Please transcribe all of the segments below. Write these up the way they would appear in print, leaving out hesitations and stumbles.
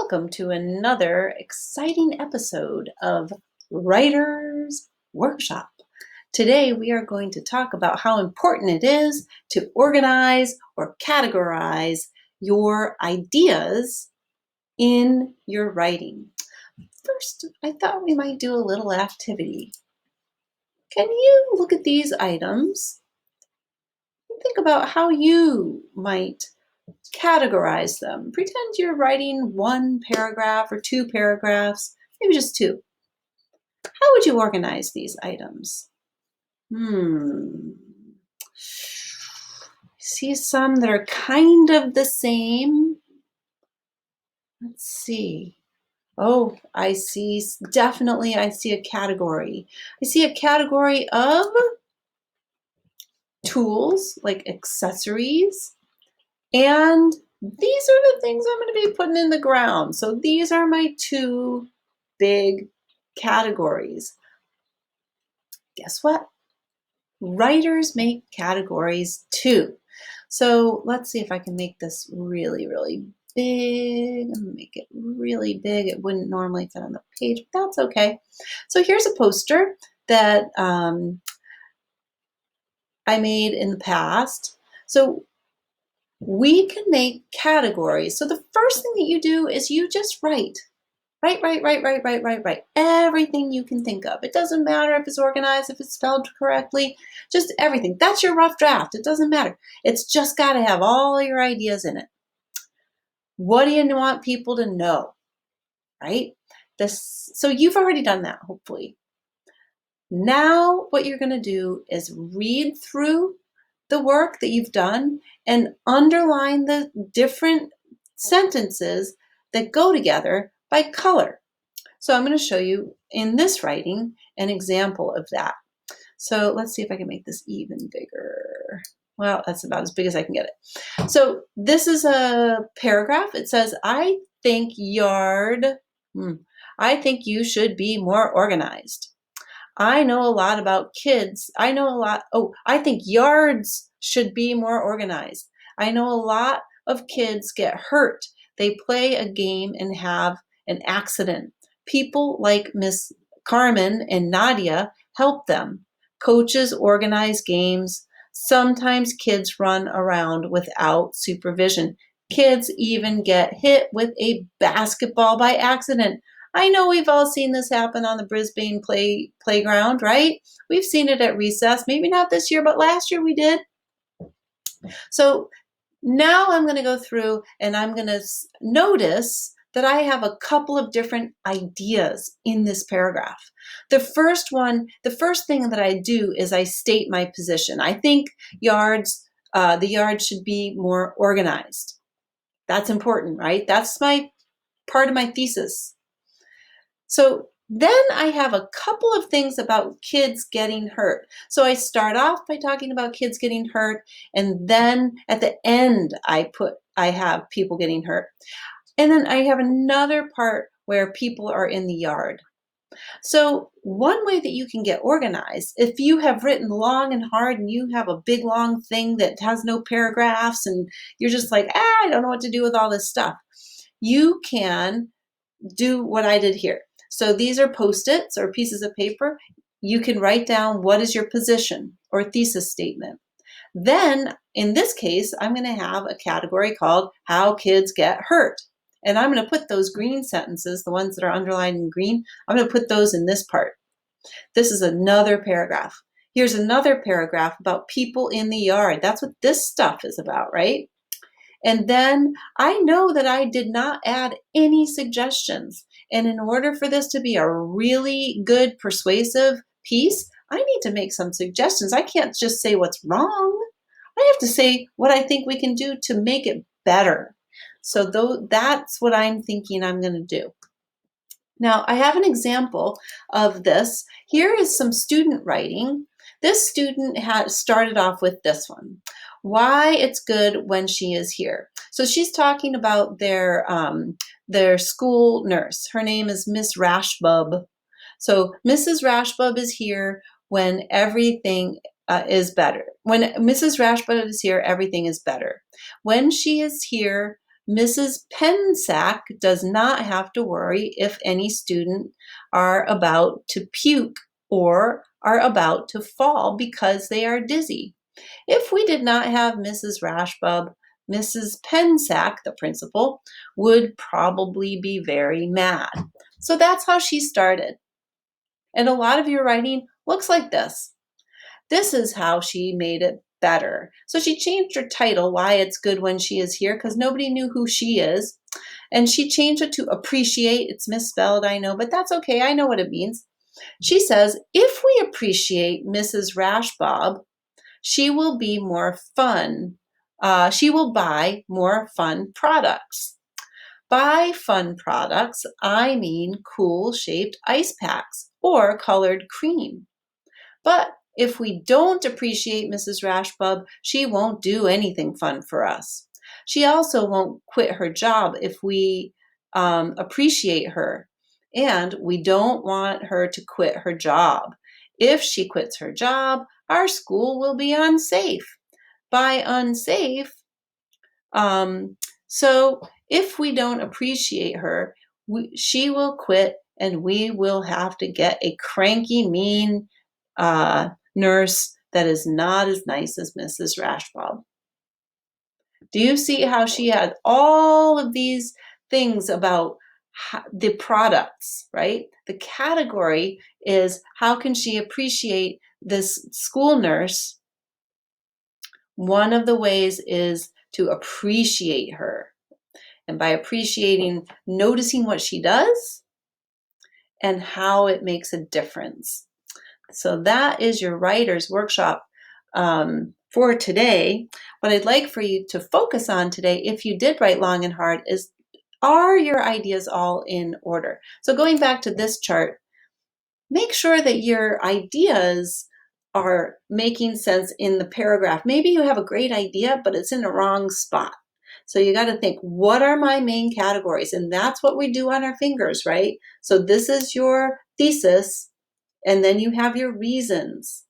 Welcome to another exciting episode of Writer's Workshop. Today we are going to talk about how important it is to organize or categorize your ideas in your writing. First, I thought we might do a little activity. Can you look at these items and think about how you might categorize them? Pretend you're writing one paragraph or two paragraphs, maybe just two. How would you organize these items? See some that are kind of the same. Let's see. Oh, I see a category. I see a category of tools, like accessories, and these are the things I'm going to be putting in the ground. So these are my two big categories. Guess what? Writers make categories too. So let's see if I can make this really, really big. I'm gonna make it really big. It wouldn't normally fit on the page, but that's okay. So here's a poster that I made in the past. So we can make categories. So the first thing that you do is you just write. Write. Everything you can think of. It doesn't matter if it's organized, if it's spelled correctly, just everything. That's your rough draft. It doesn't matter. It's just got to have all your ideas in it. What do you want people to know, right? So you've already done that, hopefully. Now what you're going to do is read through the work that you've done and underline the different sentences that go together by color. So I'm going to show you in this writing an example of that. So let's see if I can make this even bigger. Well, that's about as big as I can get it. So this is a paragraph. It says, I think you should be more organized. I know a lot about kids. I think yards should be more organized. I know a lot of kids get hurt. They play a game and have an accident. People like Miss Carmen and Nadia help them. Coaches organize games. Sometimes kids run around without supervision. Kids even get hit with a basketball by accident. I know we've all seen this happen on the Brisbane playground, right? We've seen it at recess. Maybe not this year, but last year we did. So now I'm going to go through and I'm going to notice that I have a couple of different ideas in this paragraph. The first thing that I do is I state my position. I think the yard should be more organized. That's important, right? That's my part of my thesis. So then I have a couple of things about kids getting hurt. So I start off by talking about kids getting hurt, and then at the end I have people getting hurt. And then I have another part where people are in the yard. So one way that you can get organized, if you have written long and hard and you have a big long thing that has no paragraphs and you're just like, I don't know what to do with all this stuff, you can do what I did here. So these are Post-its or pieces of paper. You can write down what is your position or thesis statement. Then, in this case, I'm going to have a category called How Kids Get Hurt. And I'm going to put those green sentences, the ones that are underlined in green, I'm going to put those in this part. This is another paragraph. Here's another paragraph about people in the yard. That's what this stuff is about, right? And then I know that I did not add any suggestions. And in order for this to be a really good, persuasive piece, I need to make some suggestions. I can't just say what's wrong. I have to say what I think we can do to make it better. So that's what I'm thinking I'm going to do. Now, I have an example of this. Here is some student writing. This student had started off with this one. Why it's good when she is here. So she's talking about their school nurse. Her name is Miss Rashbub. So Mrs. Rashbub is here when everything is better. When Mrs. Rashbub is here, everything is better. When she is here, Mrs. Pensack does not have to worry if any student are about to puke or are about to fall because they are dizzy. If we did not have Mrs. Rashbub, Mrs. Pensack, the principal, would probably be very mad. So that's how she started. And a lot of your writing looks like this. This is how she made it better. So she changed her title, Why It's Good When She Is Here, because nobody knew who she is. And she changed it to appreciate. It's misspelled, I know, but that's okay. I know what it means. She says, if we appreciate Mrs. Rashbob, she will be more fun. She will buy more fun products. By fun products, I mean cool shaped ice packs or colored cream. But if we don't appreciate Mrs. Rashbub, she won't do anything fun for us. She also won't quit her job if we appreciate her. And we don't want her to quit her job. If she quits her job, our school will be unsafe. By unsafe, so if we don't appreciate her, she will quit and we will have to get a cranky, mean nurse that is not as nice as Mrs. Rashbob. Do you see how she had all of these things about the products, right? The category is how can she appreciate this school nurse? One of the ways is to appreciate her. And by appreciating, noticing what she does and how it makes a difference. So that is your writer's workshop for today. What I'd like for you to focus on today, if you did write long and hard, is are your ideas all in order? So going back to this chart, make sure that your ideas are making sense in the paragraph. Maybe you have a great idea, but it's in the wrong spot. So you got to think, what are my main categories? And that's what we do on our fingers, right? So this is your thesis, and then you have your reasons.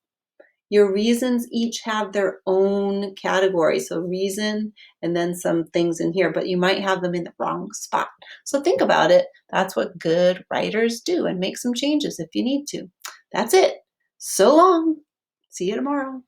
Your reasons each have their own category. So reason and then some things in here, but you might have them in the wrong spot. So think about it. That's what good writers do, and make some changes if you need to. That's it. So long. See you tomorrow.